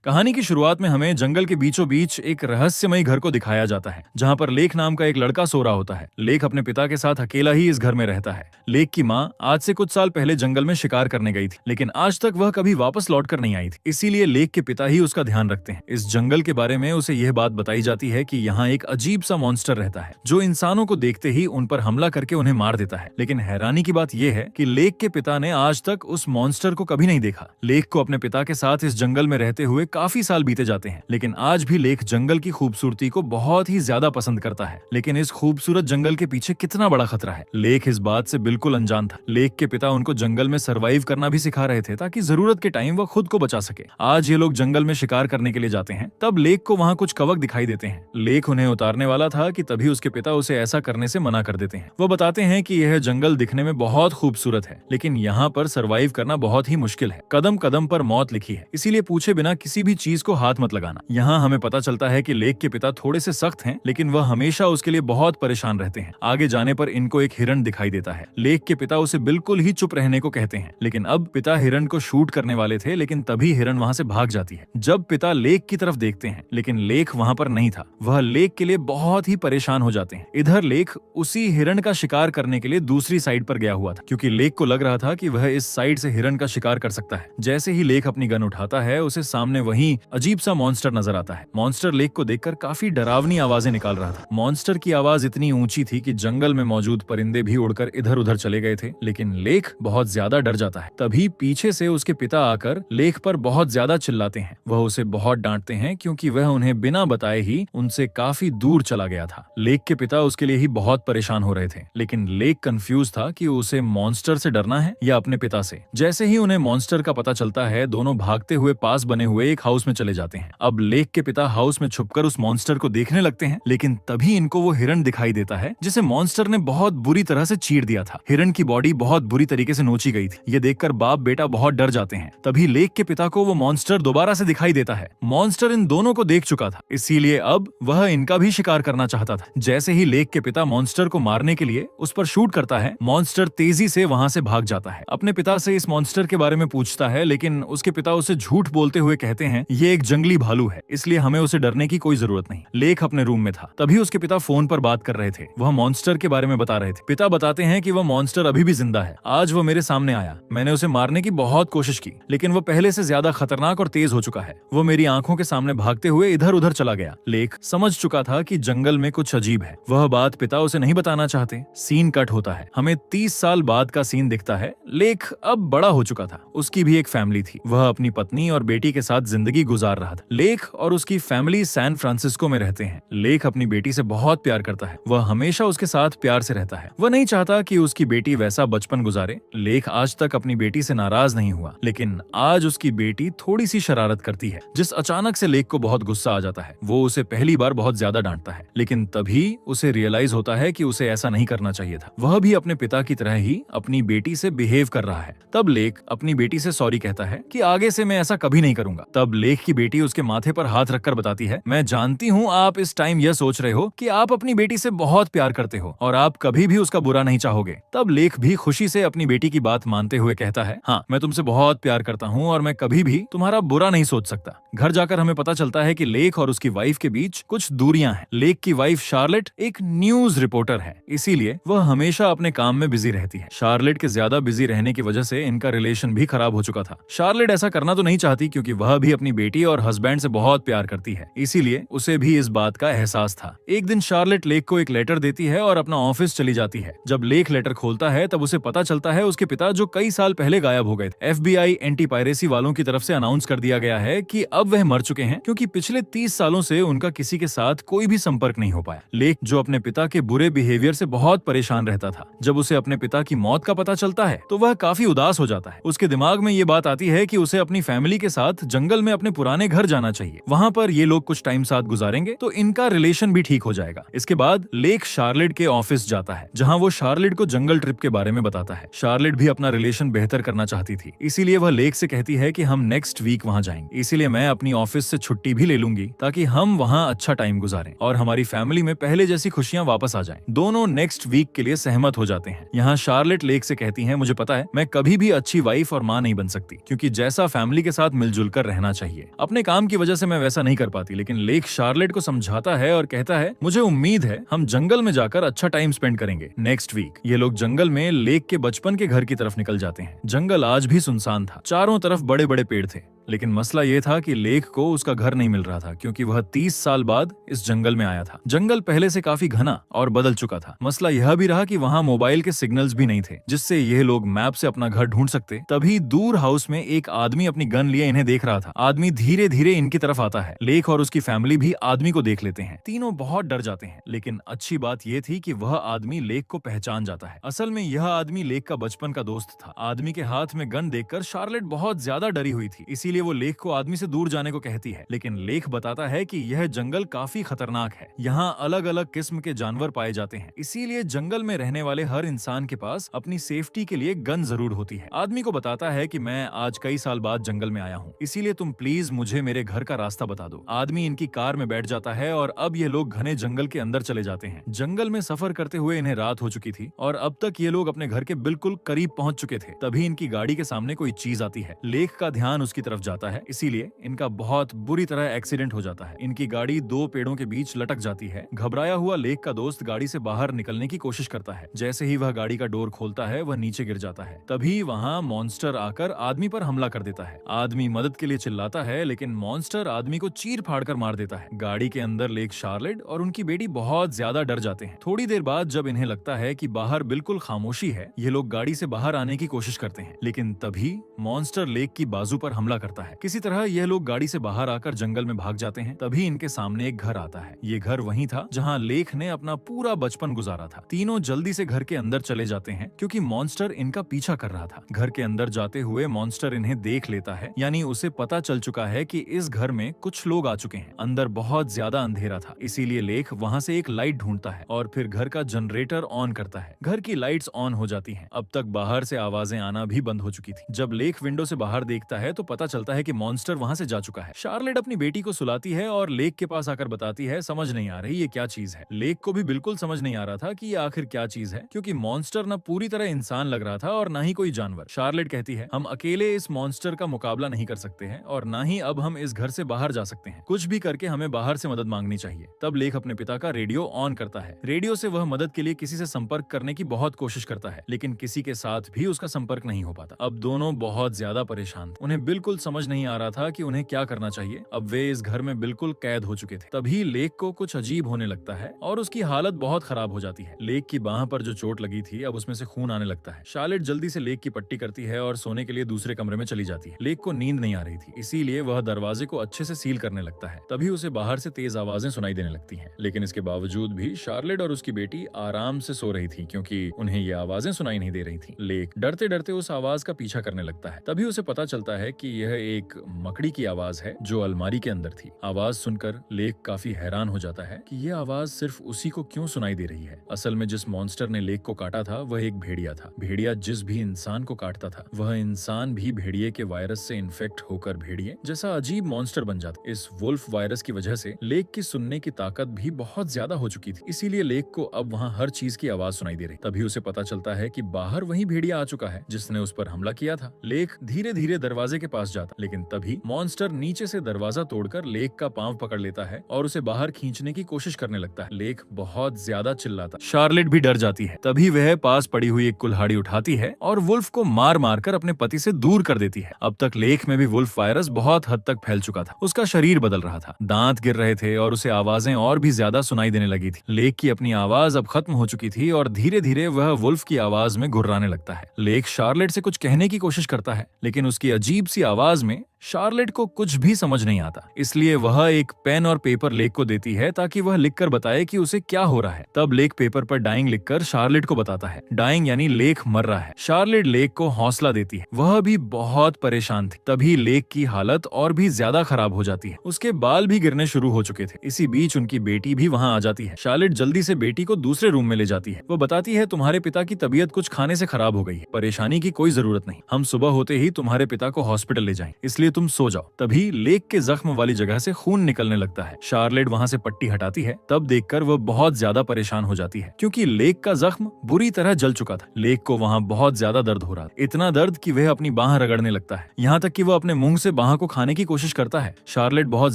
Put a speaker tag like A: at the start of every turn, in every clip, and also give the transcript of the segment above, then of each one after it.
A: कहानी की शुरुआत में हमें जंगल के बीचों बीच एक रहस्यमयी घर को दिखाया जाता है, जहाँ पर लेख नाम का एक लड़का सो रहा होता है। लेख अपने पिता के साथ अकेला ही इस घर में रहता है। लेख की माँ आज से कुछ साल पहले जंगल में शिकार करने गई थी, लेकिन आज तक वह कभी वापस लौट कर नहीं आई थी। इसीलिए लेख के पिता ही उसका ध्यान रखते हैं। इस जंगल के बारे में उसे यह बात बताई जाती है कि यहाँ एक अजीब सा मॉन्स्टर रहता है, जो इंसानों को देखते ही उन पर हमला करके उन्हें मार देता है। लेकिन हैरानी की बात यह है कि लेख के पिता ने आज तक उस मॉन्स्टर को कभी नहीं देखा। लेख को अपने पिता के साथ इस जंगल में रहते हुए काफी साल बीते जाते हैं, लेकिन आज भी लेख जंगल की खूबसूरती को बहुत ही ज्यादा पसंद करता है। लेकिन इस खूबसूरत जंगल के पीछे कितना बड़ा खतरा है, लेख इस बात से बिल्कुल अनजान था। लेख के पिता उनको जंगल में सरवाइव करना भी सिखा रहे थे, ताकि जरूरत के टाइम वह खुद को बचा सके। आज ये लोग जंगल में शिकार करने के लिए जाते हैं, तब लेख को वहाँ कुछ कवक दिखाई देते हैं। लेख उन्हें उतारने वाला था कि तभी उसके पिता उसे ऐसा करने से मना कर देते हैं। वो बताते हैं कि यह जंगल दिखने में बहुत खूबसूरत है, लेकिन यहाँ पर सरवाइव करना बहुत ही मुश्किल है। कदम कदम पर मौत लिखी है, इसीलिए पूछे बिना किसी भी चीज को हाथ मत लगाना। यहाँ हमें पता चलता है कि लेख के पिता थोड़े से सख्त हैं, लेकिन वह हमेशा उसके लिए बहुत परेशान रहते हैं। आगे जाने पर इनको एक हिरण दिखाई देता है। लेख के पिता उसे बिल्कुल ही चुप रहने को कहते हैं, लेकिन अब पिता हिरण को शूट करने वाले थे, लेकिन तभी हिरण वहाँ से भाग जाती है। जब पिता लेख की तरफ देखते हैं, लेकिन लेख वहाँ पर नहीं था। वह लेख के लिए बहुत ही परेशान हो जाते हैं। इधर लेख उसी हिरण का शिकार करने के लिए दूसरी साइड पर गया हुआ था, क्योंकि लेख को लग रहा था कि वह इस साइड से हिरण का शिकार कर सकता है। जैसे ही लेख अपनी गन उठाता है, उसे सामने वही अजीब सा मॉन्स्टर नजर आता है। मॉन्स्टर लेख को देखकर काफी डरावनी आवाजें निकाल रहा था। मॉन्स्टर की आवाज इतनी ऊंची थी कि जंगल में मौजूद परिंदे भी उड़कर इधर उधर चले गए थे, लेकिन लेख बहुत ज्यादा डर जाता है। तभी पीछे से उसके पिता आकर लेख पर बहुत ज्यादा चिल्लाते हैं। वह उसे बहुत डांटते हैं, क्योंकि वह उन्हें बिना बताए ही उनसे काफी दूर चला गया था। लेख के पिता उसके लिए ही बहुत परेशान हो रहे थे, लेकिन लेख कंफ्यूज था कि उसे मॉन्स्टर से डरना है या अपने पिता से। जैसे ही उन्हें मॉन्स्टर का पता चलता है, दोनों भागते हुए पास बने हुए एक हाउस में चले जाते हैं। अब लेख के पिता हाउस में छुपकर उस मॉन्स्टर को देखने लगते हैं, लेकिन तभी इनको वो हिरण दिखाई देता है, जिसे मॉन्स्टर ने बहुत बुरी तरह से चीर दिया था। हिरण की बॉडी बहुत बुरी तरीके से नोची गई थी। ये देखकर बाप बेटा बहुत डर जाते हैं। तभी लेख के पिता को वो मॉन्स्टर दोबारा से दिखाई देता है। मॉन्स्टर इन दोनों को देख चुका था, इसीलिए अब वह इनका भी शिकार करना चाहता था। जैसे ही लेख के पिता मॉन्स्टर को मारने के लिए उस पर शूट करता है, मॉन्स्टर तेजी से वहां से भाग जाता है। अपने पिता से इस मॉन्स्टर के बारे में पूछता है, लेकिन उसके पिता उसे झूठ बोलते हुए कहते हैं ये एक जंगली भालू है, इसलिए हमें उसे डरने की कोई जरूरत नहीं। लेख अपने रूम में था, तभी उसके पिता फोन पर बात कर रहे थे। वह मॉन्स्टर के बारे में बता रहे थे। पिता बताते हैं कि वह मॉन्स्टर अभी भी जिंदा है। आज वह मेरे सामने आया, मैंने उसे मारने की बहुत कोशिश की, लेकिन वह पहले से ज्यादा खतरनाक और तेज हो चुका है। वो मेरी आंखों के सामने भागते हुए इधर उधर चला गया। लेख समझ चुका था कि जंगल में कुछ अजीब है। वह बात पिता उसे नहीं बताना चाहते। सीन कट होता है, हमें 30 साल बाद का सीन दिखता है। लेख अब बड़ा हो चुका था, उसकी भी एक फैमिली थी। वह अपनी पत्नी और बेटी के साथ जिंदगी गुजार रहा था। लेख और उसकी फैमिली सैन फ्रांसिस्को में रहते हैं। लेख अपनी बेटी से बहुत प्यार करता है। वह हमेशा उसके साथ प्यार से रहता है। वह नहीं चाहता कि उसकी बेटी वैसा बचपन गुजारे। लेख आज तक अपनी बेटी से नाराज नहीं हुआ, लेकिन आज उसकी बेटी थोड़ी सी शरारत करती है, जिस अचानक से लेख को बहुत गुस्सा आ जाता है। वो उसे पहली बार बहुत ज्यादा डांटता है, लेकिन तभी उसे रियलाइज होता है कि उसे ऐसा नहीं करना चाहिए था। वह भी अपने पिता की तरह ही अपनी बेटी से बिहेव कर रहा है। तब लेख अपनी बेटी से सॉरी कहता है कि आगे से मैं ऐसा कभी नहीं करूंगा। तब लेख की बेटी उसके माथे पर हाथ रखकर बताती है, मैं जानती हूँ आप इस टाइम यह सोच रहे हो कि आप अपनी बेटी से बहुत प्यार करते हो और आप कभी भी उसका बुरा नहीं चाहोगे। तब लेख भी खुशी से अपनी बेटी की बात मानते हुए कहता है, हाँ मैं तुमसे बहुत प्यार करता हूँ और मैं कभी भी तुम्हारा बुरा नहीं सोच सकता। घर जाकर हमें पता चलता है कि लेख और उसकी वाइफ के बीच कुछ दूरियां हैं। लेख की वाइफ शार्लेट एक न्यूज रिपोर्टर है, इसीलिए वह हमेशा अपने काम में बिजी रहती है। शार्लेट के ज्यादा बिजी रहने की वजह से इनका रिलेशन भी खराब हो चुका था। शार्लेट ऐसा करना तो नहीं चाहती, क्योंकि वह भी अपनी बेटी और हस्बैंड से बहुत प्यार करती है, इसीलिए उसे भी इस बात का एहसास था। एक दिन शार्लेट लेख को एक लेटर देती है और अपना ऑफिस चली जाती है। जब लेख लेटर खोलता है, तब उसे पता चलता है उसके पिता जो कई साल पहले गायब हो गए थे। FBI एंटी पायरेसी वालों की तरफ से अनाउंस कर दिया गया है कि अब वह मर चुके हैं, क्योंकि पिछले 30 सालों से उनका किसी के साथ कोई भी संपर्क नहीं हो पाया। लेख जो अपने पिता के बुरे बिहेवियर से बहुत परेशान रहता था, जब उसे अपने पिता की मौत का पता चलता है तो वह काफी उदास हो जाता है। उसके दिमाग में ये बात आती है कि उसे अपनी फैमिली के साथ जंगल में अपने पुराने घर जाना चाहिए। वहाँ पर ये लोग कुछ टाइम साथ गुजारेंगे तो इनका रिलेशन भी ठीक हो जाएगा। इसके बाद लेख शार्लेट के ऑफिस जाता है, जहाँ वो शार्लेट को जंगल ट्रिप के बारे में बताता है। शार्लेट भी अपना रिलेशन बेहतर करना चाहती थी, इसीलिए वह लेख से कहती है कि हम नेक्स्ट वीक वहाँ जाएंगे, इसीलिए मैं अपनी ऑफिस से छुट्टी भी ले लूंगी ताकि हम वहाँ अच्छा टाइम गुजारें और हमारी फैमिली में पहले जैसी खुशियाँ वापस आ जाएं। दोनों नेक्स्ट वीक के लिए सहमत हो जाते हैं। यहाँ शार्लेट लेख से कहती है, मुझे पता है मैं कभी भी अच्छी वाइफ और माँ नहीं बन सकती, क्योंकि जैसा फैमिली के साथ मिलजुल कर रहना चाहिए। अपने काम की वजह से मैं वैसा नहीं कर पाती, लेकिन लेक शार्लेट को समझाता है और कहता है, मुझे उम्मीद है हम जंगल में जाकर अच्छा टाइम स्पेंड करेंगे नेक्स्ट वीक। ये लोग जंगल में लेक के बचपन के घर की तरफ निकल जाते हैं। जंगल आज भी सुनसान था, चारों तरफ बड़े बड़े पेड़ थे, लेकिन मसला ये था कि लेक को उसका घर नहीं मिल रहा था, क्योंकि वह 30 साल बाद इस जंगल में आया था। जंगल पहले से काफी घना और बदल चुका था। मसला यह भी रहा कि वहाँ मोबाइल के सिग्नल्स भी नहीं थे, जिससे ये लोग मैप से अपना घर ढूंढ सकते। तभी दूर हाउस में एक आदमी अपनी गन लिए इन्हें देख रहा था। आदमी धीरे धीरे इनकी तरफ आता है। लेक और उसकी फैमिली भी आदमी को देख लेते हैं। तीनों बहुत डर जाते हैं, लेकिन अच्छी बात यह थी कि वह आदमी लेक को पहचान जाता है। असल में यह आदमी लेक का बचपन का दोस्त था। आदमी के हाथ में गन देखकर शार्लेट बहुत ज्यादा डरी हुई थी, इसीलिए वो लेक को आदमी से दूर जाने को कहती है। लेकिन लेक बताता है कि यह जंगल काफी खतरनाक है, यहाँ अलग अलग किस्म के जानवर पाए जाते हैं, इसीलिए जंगल में रहने वाले हर इंसान के पास अपनी सेफ्टी के लिए गन जरूर होती है। आदमी को बताता है कि मैं आज कई साल बाद जंगल में आया हूँ, इसीलिए तुम प्लीज मुझे मेरे घर का रास्ता बता दो। आदमी इनकी कार में बैठ जाता है और अब ये लोग घने जंगल के अंदर चले जाते हैं। जंगल में सफर करते हुए इन्हें रात हो चुकी थी और अब तक ये लोग अपने घर के बिल्कुल करीब पहुंच चुके थे। तभी इनकी गाड़ी के सामने कोई चीज आती है। लेक का ध्यान उसकी तरफ जाता है, इसीलिए इनका बहुत बुरी तरह एक्सीडेंट हो जाता है। इनकी गाड़ी दो पेड़ों के बीच लटक जाती है। घबराया हुआ लेक का दोस्त गाड़ी से बाहर निकलने की कोशिश करता है। जैसे ही वह गाड़ी का डोर खोलता है, वह नीचे गिर जाता है। तभी वहाँ मॉन्स्टर आकर आदमी पर हमला कर देता है। आदमी मदद के लिए चिल्लाता है, लेकिन मॉन्स्टर आदमी को चीर फाड़ कर मार देता है। गाड़ी के अंदर लेक शार्लेट और उनकी बेटी बहुत ज्यादा डर जाते हैं। थोड़ी देर बाद जब इन्हें लगता है कि बाहर बिल्कुल खामोशी है, ये लोग गाड़ी से बाहर आने की कोशिश करते हैं, लेकिन तभी मॉन्स्टर लेक की बाजू पर हमला करता है। किसी तरह यह लोग गाड़ी से बाहर आकर जंगल में भाग जाते हैं। तभी इनके सामने एक घर आता है। ये घर वही था जहाँ लेक ने अपना पूरा बचपन गुजारा था। तीनों जल्दी से घर के अंदर चले जाते हैं, क्योंकि मॉन्स्टर इनका पीछा कर रहा था। घर के अंदर जाते हुए मॉन्स्टर इन्हें देख लेता है, यानी उसे पता चल चुका है कि इस घर में कुछ लोग आ चुके हैं। अंदर बहुत ज्यादा अंधेरा था, इसीलिए लेक वहाँ से एक लाइट ढूंढता है और फिर घर का जनरेटर ऑन करता है। घर की लाइट्स ऑन हो जाती हैं। अब तक बाहर से आवाजें आना भी बंद हो चुकी थी। जब लेक विंडो से बाहर देखता है तो पता चलता है कि मॉन्स्टर वहाँ से जा चुका है। शार्लेट अपनी बेटी को सुलाती है और लेक के पास आकर बताती है, समझ नहीं आ रही ये क्या चीज है। लेक को भी बिल्कुल समझ नहीं आ रहा था कि ये आखिर क्या चीज है, क्योंकि मॉन्स्टर न पूरी तरह इंसान लग रहा था और न ही कोई जानवर। शार्लेट कहती है, हम अकेले इस मॉन्स्टर का मुकाबला नहीं कर सकते हैं और न ही अब हम इस घर से बाहर जा सकते हैं। कुछ भी करके हमें बाहर से मदद मांगनी चाहिए। तब लेक अपने पिता का रेडियो ऑन करता है। रेडियो से वह मदद के लिए किसी से संपर्क करने की बहुत कोशिश करता है, लेकिन किसी के साथ भी उसका संपर्क नहीं हो पाता। अब दोनों बहुत ज्यादा परेशान थे। उन्हें बिल्कुल समझ नहीं आ रहा था कि उन्हें क्या करना चाहिए। अब वे इस घर में बिल्कुल कैद हो चुके थे। तभी लेक को कुछ अजीब होने लगता है और उसकी हालत बहुत खराब हो जाती है। लेक की बाह पर जो चोट लगी थी, अब उसमें से खून आने लगता है। शार्लेट जल्दी से लेक की पट्टी करती है और सोने के लिए दूसरे कमरे में चली जाती है। लेक को नींद नहीं आ रही थी, इसीलिए वह दरवाजे को अच्छे से सील करने लगता है। तभी उसे बाहर से तेज आवाजें सुनाई देने लगती हैं, लेकिन इसके बावजूद भी शार्लेट और उसकी बेटी आराम से सो रही थी, क्योंकि उन्हें ये आवाजें सुनाई नहीं दे रही थी। लेक डरते डरते उस आवाज का पीछा करने लगता है। तभी उसे पता चलता है कि यह एक मकड़ी की आवाज है जो अलमारी के अंदर थी। आवाज सुनकर लेक काफी हैरान हो जाता है कि यह आवाज सिर्फ उसी को क्यों सुनाई दे रही है। असल में जिस मॉन्स्टर ने लेक को काटा था वह एक भेड़िया था। भेड़िया जिस भी इंसान को काटता था, वह इंसान भी भेड़िए के वायरस से इन्फेक्ट होकर भेड़िए जैसा अजीब मॉन्स्टर बन जाता। इस वुल्फ वायरस की वजह से लेक की सुनने की ताकत भी बहुत ज्यादा हो चुकी थी, इसीलिए लेक को अब वहाँ हर चीज की आवाज सुनाई दे रही। तभी उसे पता चलता है कि बाहर वही भेड़िया आ चुका है जिसने उस पर हमला किया था। लेक धीरे धीरे दरवाजे के पास जाता, लेकिन तभी मॉन्स्टर नीचे से दरवाजा तोड़कर लेक का पांव पकड़ लेता है और उसे बाहर खींचने की कोशिश करने लगता है। लेक बहुत ज्यादा चिल्लाता, शार्लेट भी डर जाती है। तभी वह पास पड़ी हुई एक कुल्हाड़ी उठाती है और वुल्फ को मार मार कर अपने पति से दूर कर देती है। अब तक लेक में भी वुल्फ वायरस बहुत हद तक फैल चुका था। उसका शरीर बदल रहा था, दांत गिर रहे थे और उसे आवाजें और भी ज्यादा सुनाई देने लगी थी। लेक की अपनी आवाज अब खत्म हो चुकी थी और धीरे धीरे वह वुल्फ की आवाज में घुर्राने लगता है। लेक शार्लेट से कुछ कहने की कोशिश करता है, लेकिन उसकी अजीब सी आवाज में शार्लेट को कुछ भी समझ नहीं आता, इसलिए वह एक पेन और पेपर लेक को देती है ताकि वह लिखकर बताए कि उसे क्या हो रहा है। तब लेक पेपर पर डाइंग लिखकर शार्लेट को बताता है। डाइंग यानी लेक मर रहा है। शार्लेट लेक को हौसला देती है। वह भी बहुत परेशान थी। तभी लेक की हालत और भी ज्यादा खराब हो जाती है। उसके बाल भी गिरने शुरू हो चुके थे। इसी बीच उनकी बेटी भी वहाँ आ जाती है। शार्लेट जल्दी से बेटी को दूसरे रूम में ले जाती है। वो बताती है, तुम्हारे पिता की तबीयत कुछ खाने से खराब हो गई है। परेशानी की कोई जरूरत नहीं, हम सुबह होते ही तुम्हारे पिता को हॉस्पिटल ले जाएं, इसलिए तुम सो जाओ। तभी लेक के जख्म वाली जगह से खून निकलने लगता है। शार्लेट वहां से पट्टी हटाती है, तब देखकर वह बहुत ज्यादा परेशान हो जाती है क्योंकि लेक का जख्म बुरी तरह जल चुका था। लेक को वहां बहुत ज्यादा दर्द हो रहा था, इतना दर्द कि वह अपनी बाह रगड़ने लगता है, यहाँ तक कि वह अपने मुंह से बाह को खाने की कोशिश करता है। शार्लेट बहुत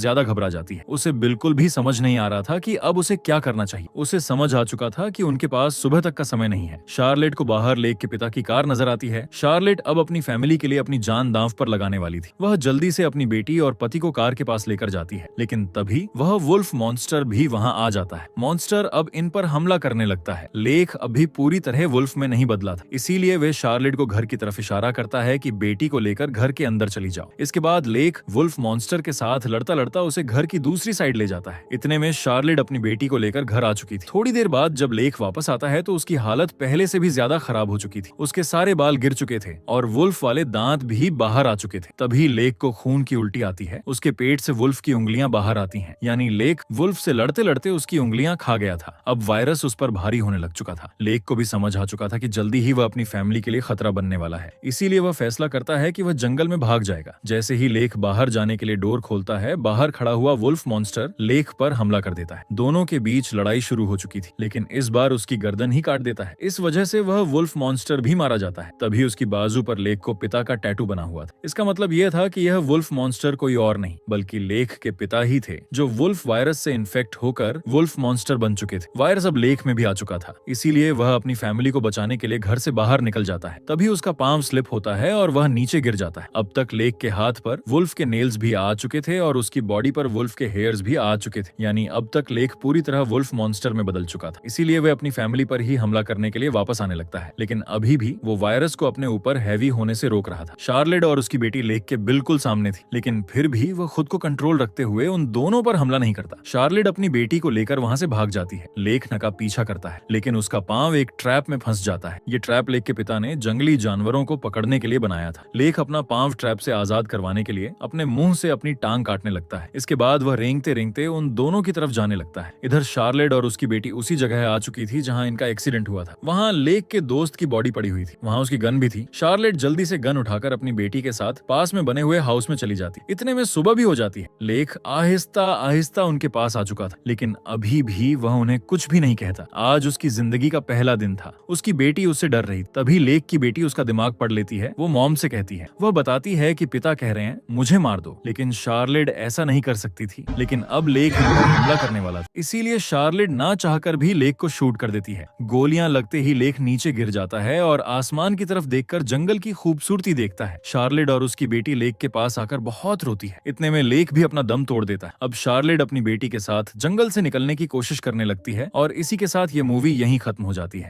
A: ज्यादा घबरा जाती है, उसे बिल्कुल भी समझ नहीं आ रहा था कि अब उसे क्या करना चाहिए। उसे समझ आ चुका था कि उनके पास सुबह तक का समय नहीं है। शार्लेट को बाहर लेक के पिता की कार नजर आती है। शार्लेट अब अपनी फैमिली के लिए अपनी जान दांव पर लगाने वाली थी। वह जल्दी से अपनी बेटी और पति को कार के पास लेकर जाती है, लेकिन तभी वह वुल्फ मॉन्स्टर भी वहां आ जाता है। मॉन्स्टर अब इन पर हमला करने लगता है। लेक अभी पूरी तरह वुल्फ में नहीं बदला था, इसीलिए वे शार्लेट को घर की तरफ इशारा करता है कि बेटी को लेकर घर के अंदर चली जाओ। इसके बाद लेक वुल्फ मॉन्स्टर के साथ लड़ता लड़ता उसे घर की दूसरी साइड ले जाता है। इतने में शार्लेट अपनी बेटी को लेकर घर आ चुकी थी। थोड़ी देर बाद जब लेक वापस आता है तो उसकी हालत पहले से भी ज्यादा खराब हो चुकी थी। उसके सारे बाल गिर चुके थे और वुल्फ वाले दांत भी बाहर आ चुके थे। तभी लेक को खून की उल्टी आती है। उसके पेट से वुल्फ की उंगलियां बाहर आती हैं, यानी लेक वुल्फ से लड़ते लड़ते उसकी उंगलियां खा गया था। अब वायरस उस पर भारी होने लग चुका था। लेक को भी समझ आ चुका था कि जल्दी ही वह अपनी फैमिली के लिए खतरा बनने वाला है, इसीलिए वह फैसला करता है कि वह जंगल में भाग जाएगा। जैसे ही लेक बाहर जाने के लिए डोर खोलता है, बाहर खड़ा हुआ वुल्फ मॉन्स्टर लेक पर हमला कर देता है। दोनों के बीच लड़ाई शुरू हो चुकी थी, लेकिन इस बार उसकी गर्दन ही काट देता है। इस वजह से वह वुल्फ मॉन्स्टर भी मारा जाता है। तभी उसकी बाजू पर लेक को पिता का टैटू बना हुआ था। इसका मतलब यह था कि यह वुल्फ मॉन्स्टर कोई और नहीं बल्कि लेक के पिता ही थे, जो वुल्फ वायरस से इन्फेक्ट होकर वुल्फ मॉन्स्टर बन चुके थे। वायरस अब लेक में भी आ चुका था, इसीलिए वह अपनी फैमिली को बचाने के लिए घर से बाहर निकल जाता है। तभी उसका पांव स्लिप होता है और वह नीचे गिर जाता है। अब तक लेक के हाथ पर वुल्फ के नेल्स भी आ चुके थे और उसकी बॉडी पर वुल्फ के हेयर्स भी आ चुके थे, यानी अब तक लेक पूरी तरह वुल्फ मॉन्स्टर में बदल चुका था। इसीलिए वह अपनी फैमिली पर ही हमला करने के लिए वापस आने लगता है, लेकिन अभी भी वो वायरस को अपने ऊपर हैवी होने से रोक रहा था। शार्लेट और उसकी बेटी लेक के बिल्कुल सामने थी, लेकिन फिर भी वह खुद को कंट्रोल रखते हुए उन दोनों पर हमला नहीं करता। शार्लेट अपनी बेटी को लेकर वहां से भाग जाती है। लेक नका पीछा करता है, लेकिन उसका पांव एक ट्रैप में फंस जाता है। ये ट्रैप लेक के पिता ने जंगली जानवरों को पकड़ने के लिए बनाया था। लेक अपना पांव ट्रैप से आजाद करवाने के लिए अपने मुंह से अपनी टांग काटने लगता है। इसके बाद वह रेंगते रेंगते उन दोनों की तरफ जाने लगता है। इधर शार्लेट और उसकी बेटी उसी जगह आ चुकी थी जहां इनका एक्सीडेंट हुआ था। वहां लेक के दोस्त की बॉडी पड़ी हुई थी, वहां उसकी गन भी थी। शार्लेट जल्दी से गन उठाकर अपनी बेटी के साथ पास में बने हुए हाउस में चली जाती। इतने में सुबह भी हो जाती है। लेक आहिस्ता आहिस्ता उनके पास आ चुका था, लेकिन अभी भी वह उन्हें कुछ भी नहीं कहता। आज उसकी जिंदगी का पहला दिन था। उसकी बेटी उससे डर रही। तभी लेक की बेटी उसका दिमाग पढ़ लेती है। वो मॉम से कहती है, वह बताती है कि पिता कह रहे हैं मुझे मार दो, लेकिन शार्लेट ऐसा नहीं कर सकती थी। लेकिन अब लेक इन पर हमला करने वाला था, इसीलिए शार्लेट ना चाहकर भी लेक को शूट कर देती है। गोलियां लगते ही लेक नीचे गिर जाता है और आसमान की तरफ देखकर जंगल की खूबसूरती देखता है। शार्लेट और उसकी बेटी लेक के पास आकर बहुत रोती है। इतने में लेक भी अपना दम तोड़ देता है। अब शार्लेट अपनी बेटी के साथ जंगल से निकलने की कोशिश करने लगती है और इसी के साथ ये मूवी यहीं खत्म हो जाती है।